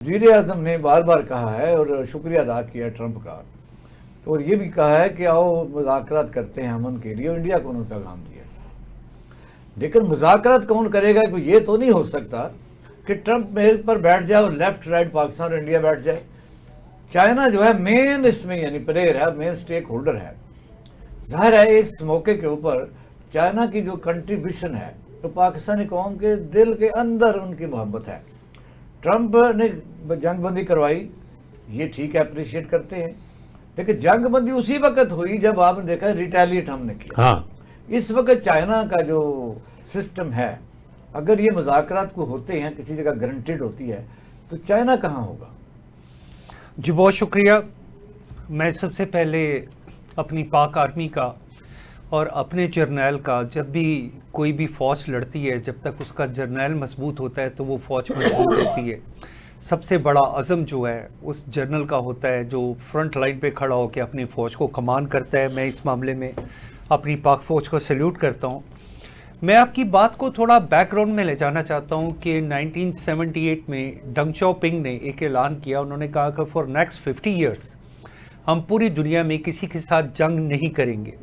वज़ीर आज़म ने बार बार कहा है और शुक्रिया अदा किया ट्रंप का, तो और ये भी कहा है कि आओ मुज़ाकरात करते हैं अमन के लिए, और इंडिया को उन्होंने पैगाम दिया। लेकिन मुज़ाकरात कौन करेगा? कोई ये तो नहीं हो सकता कि ट्रंप मेज पर बैठ जाए और लेफ्ट राइट पाकिस्तान और इंडिया बैठ जाए। चाइना जो है मेन इसमें यानी प्लेयर है, मेन स्टेक होल्डर है। जाहिर है इस मौके के ऊपर चाइना की जो कंट्रीब्यूशन है तो पाकिस्तानी कौम के दिल के अंदर उनकी मोहब्बत है। ट्रंप ने जंगबंदी करवाई, ये ठीक है, अप्रिशिएट करते हैं, लेकिन जंगबंदी उसी वक्त हुई जब आपने देखा रिटेलिएट हमने किया। हाँ, इस वक्त चाइना का जो सिस्टम है, अगर ये मुज़ाकरात को होते हैं किसी जगह गारंटेड होती है तो चाइना कहाँ होगा? जी बहुत शुक्रिया। मैं सबसे पहले अपनी पाक आर्मी का और अपने जर्नैल का, जब भी कोई भी फ़ौज लड़ती है, जब तक उसका जर्नैल मजबूत होता है तो वो फ़ौज मजबूत होती है। सबसे बड़ा अज़म जो है उस जर्नल का होता है जो फ्रंट लाइन पे खड़ा होकर अपनी फ़ौज को कमान करता है। मैं इस मामले में अपनी पाक फ़ौज को सैल्यूट करता हूँ। मैं आपकी बात को थोड़ा बैकग्राउंड में ले जाना चाहता हूँ कि 1978 में डंग शाओपिंग ने एक ऐलान किया। उन्होंने कहा कि फॉर नेक्स्ट 50 ईयर्स हम पूरी दुनिया में किसी के साथ जंग नहीं करेंगे,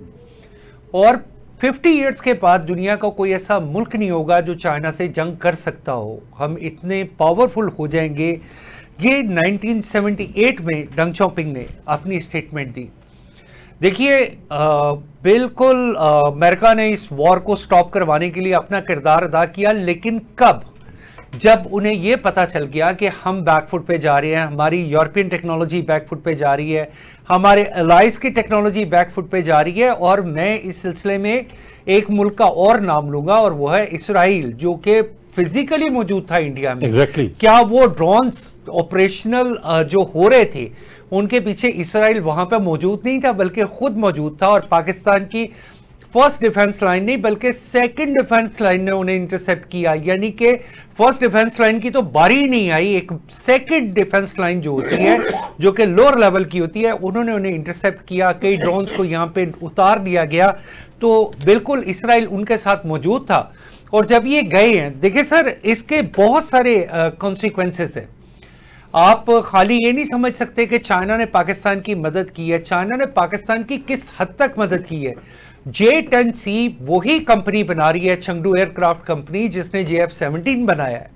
और 50 ईयर्स के बाद दुनिया का कोई ऐसा मुल्क नहीं होगा जो चाइना से जंग कर सकता हो। हम इतने पावरफुल हो जाएंगे। ये 1978 में डंग शाओपिंग ने अपनी स्टेटमेंट दी। देखिए, बिल्कुल अमेरिका ने इस वॉर को स्टॉप करवाने के लिए अपना किरदार अदा किया, लेकिन कब? जब उन्हें यह पता चल गया कि हम बैकफुट पे जा रहे हैं, हमारी यूरोपियन टेक्नोलॉजी बैकफुट पे जा रही है, हमारे अलाइज की टेक्नोलॉजी बैकफुट पे जा रही है। और मैं इस सिलसिले में एक मुल्क का और नाम लूंगा, और वो है इसराइल, जो कि फिजिकली मौजूद था इंडिया में। Exactly. क्या वो ड्रोन्स ऑपरेशनल जो हो रहे थे उनके पीछे इसराइल वहां पर मौजूद नहीं था, बल्कि खुद मौजूद था। और पाकिस्तान की फर्स्ट डिफेंस लाइन नहीं बल्कि सेकंड डिफेंस लाइन ने उन्हें इंटरसेप्ट किया। यानी कि फर्स्ट डिफेंस लाइन की तो बारी नहीं आई, एक सेकंड डिफेंस लाइन जो होती है, जो कि लोअर लेवल की होती है, उन्होंने उन्हें इंटरसेप्ट किया। कई ड्रोन्स को यहां पे उतार दिया गया। तो बिल्कुल इसराइल उनके साथ मौजूद था। और जब ये गए हैं, देखिए सर, इसके बहुत सारे कॉन्सिक्वेंसेस है। आप खाली ये नहीं समझ सकते कि चाइना ने पाकिस्तान की मदद की है। चाइना ने पाकिस्तान की किस हद तक मदद की है? J-10C वही कंपनी बना रही है, चंगडू एयरक्राफ्ट कंपनी, जिसने JF-17 बनाया है,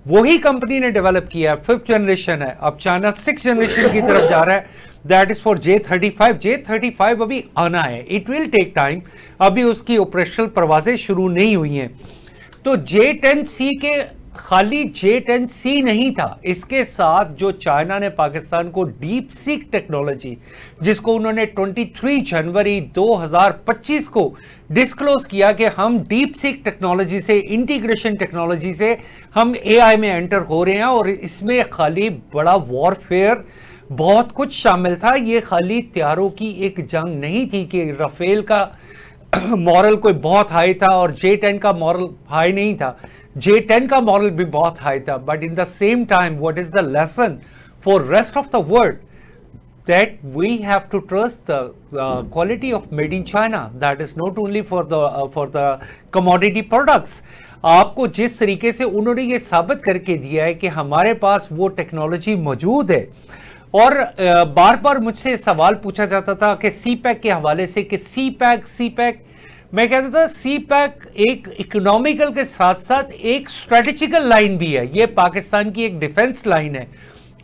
वही कंपनी ने डेवलप किया है। 5th जनरेशन है। अब चाइना 6th जनरेशन की तरफ जा रहा है, that is for J-35। J-35 अभी आना है, इट विल टेक टाइम, अभी उसकी ऑपरेशनल परवाजें शुरू नहीं हुई हैं। तो J-10C के खाली J-10C नहीं था, इसके साथ जो चाइना ने पाकिस्तान को डीप सीक टेक्नोलॉजी, जिसको उन्होंने 23 जनवरी 2025 को डिस्क्लोज किया कि हम डीप सीक टेक्नोलॉजी से, इंटीग्रेशन टेक्नोलॉजी से हम AI में एंटर हो रहे हैं। और इसमें खाली बड़ा वॉरफेयर बहुत कुछ शामिल था। ये खाली तैयारों की एक जंग नहीं थी कि राफेल का मॉरल कोई बहुत हाई था और J-10 का मॉरल हाई नहीं था। J-10 का मॉरल भी बहुत हाई था, but in the same time what is the lesson for rest of the world, that we have to trust the quality of made in China. That is not only for the commodity products. आपको जिस तरीके से उन्होंने ये साबित करके दिया है कि हमारे पास वो टेक्नोलॉजी मौजूद है। और बार बार मुझसे सवाल पूछा जाता था कि CPEC के हवाले से कि CPEC, मैं कहता था CPEC एक इकोनॉमिकल के साथ साथ एक स्ट्रेटेजिकल लाइन भी है। ये पाकिस्तान की एक डिफेंस लाइन है।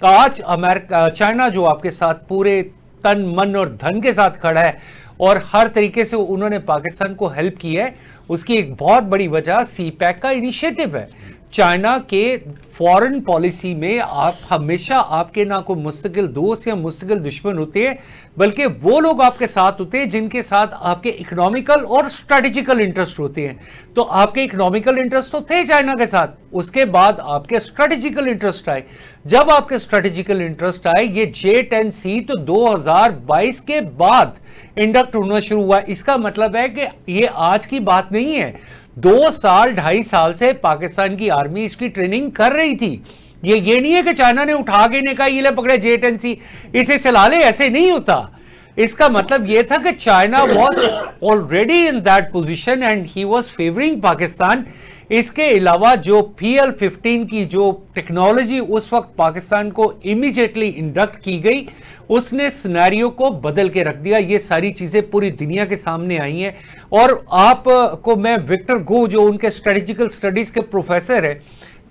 आज अमेरिका, चाइना जो आपके साथ पूरे तन मन और धन के साथ खड़ा है और हर तरीके से उन्होंने पाकिस्तान को हेल्प की है, उसकी एक बहुत बड़ी वजह CPEC का इनिशिएटिव है। चाइना के फॉरेन पॉलिसी में आप हमेशा आपके ना कोई मुस्तकिल दोस्त या मुस्तकिल दुश्मन होते हैं, बल्कि वो लोग आपके साथ होते हैं जिनके साथ आपके इकोनॉमिकल और स्ट्रेटेजिकल इंटरेस्ट होते हैं। तो आपके इकोनॉमिकल इंटरेस्ट तो थे चाइना के साथ, उसके बाद आपके स्ट्रेटेजिकल इंटरेस्ट आए। जब आपके स्ट्रेटेजिकल इंटरेस्ट आए, ये J-10C तो 2022 के बाद इंडक्ट होना शुरू हुआ। इसका मतलब है कि ये आज की बात नहीं है, 2 साल 2.5 साल से पाकिस्तान की आर्मी इसकी ट्रेनिंग कर रही थी। ये नहीं है कि चाइना ने उठा के ने कहा ये ले पकड़े J-10C, इसे चला ले, ऐसे नहीं होता। इसका मतलब यह था कि China was already in that position and he was favouring Pakistan इसके अलावा जो PL-15 की जो टेक्नोलॉजी उस वक्त पाकिस्तान को इमीडिएटली इंडक्ट की गई, उसने सिनेरियो को बदल के रख दिया। ये सारी चीजें पूरी दुनिया के सामने आई हैं। और आपको मैं विक्टर गो, जो उनके स्ट्रेटेजिकल स्टडीज के प्रोफेसर है,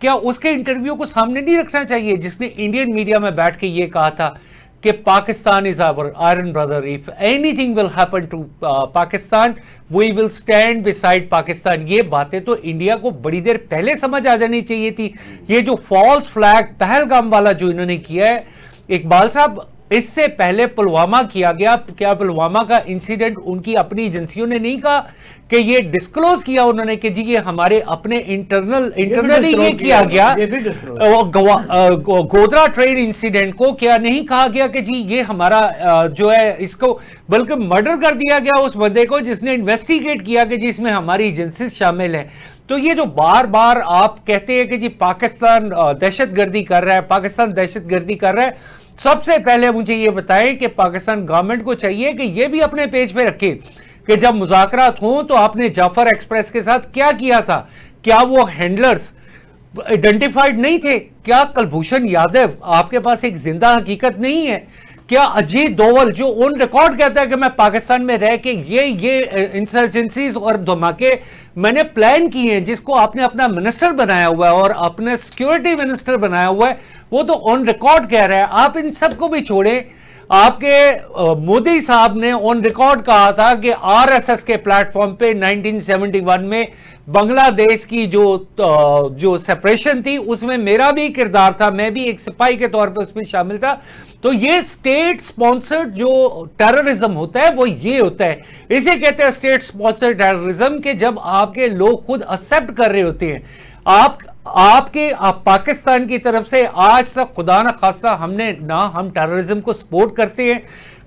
क्या उसके इंटरव्यू को सामने नहीं रखना चाहिए, जिसने इंडियन मीडिया में बैठ के ये कहा था कि Pakistan is our iron brother, if anything will happen to Pakistan we will stand beside Pakistan. ये बातें तो इंडिया को बड़ी देर पहले समझ आ जानी चाहिए थी। ये जो फॉल्स फ्लैग पहलगाम वाला जो इन्होंने किया है, इकबाल साहब, इससे पहले पुलवामा किया गया। क्या पुलवामा का इंसिडेंट उनकी अपनी एजेंसियों ने नहीं कहा कि ये डिस्क्लोज किया उन्होंने कि जी ये हमारे अपने इंटरनली ये किया गया। गोधरा ट्रेन इंसिडेंट को क्या नहीं कहा गया कि जी ये हमारा जो है, इसको बल्कि मर्डर कर दिया गया उस बंदे को जिसने इन्वेस्टिगेट किया कि जी इसमें हमारी एजेंसी शामिल है। तो ये जो बार बार आप कहते हैं कि जी पाकिस्तान दहशतगर्दी कर रहा है, पाकिस्तान दहशतगर्दी कर रहा है, सबसे पहले मुझे ये बताएं कि पाकिस्तान गवर्नमेंट को चाहिए कि ये भी अपने पेज पे रखे कि जब मुज़ाकरात हों तो आपने जाफर एक्सप्रेस के साथ क्या किया था। क्या वो हैंडलर्स आइडेंटिफाइड नहीं थे? क्या कुलभूषण यादव आपके पास एक जिंदा हकीकत नहीं है? क्या अजीत डोवल जो ऑन रिकॉर्ड कहता है कि मैं पाकिस्तान में रह के ये इंसर्जेंसीज और धमाके मैंने प्लान किए हैं, जिसको आपने अपना मिनिस्टर बनाया हुआ है और अपने सिक्योरिटी मिनिस्टर बनाया हुआ है, वो तो ऑन रिकॉर्ड कह रहा है। आप इन सबको भी छोड़ें। आपके मोदी साहब ने ऑन रिकॉर्ड कहा था कि आरएसएस के प्लेटफॉर्म पे 1971 में बांग्लादेश की जो सेपरेशन थी उसमें मेरा भी किरदार था, मैं भी एक सिपाही के तौर पर उसमें शामिल था। तो ये स्टेट स्पॉन्सर्ड जो टेररिज्म होता है वो ये होता है, इसे कहते हैं स्टेट स्पॉन्सर्ड टेररिज्म, के जब आपके लोग खुद एक्सेप्ट कर रहे होते हैं। आप पाकिस्तान की तरफ से आज तक खुदा न खास्ता हम टेररिज्म को सपोर्ट करते हैं,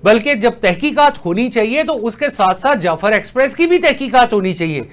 बल्कि जब तहकीकात होनी चाहिए तो उसके साथ साथ जाफर एक्सप्रेस की भी तहकीकात होनी चाहिए।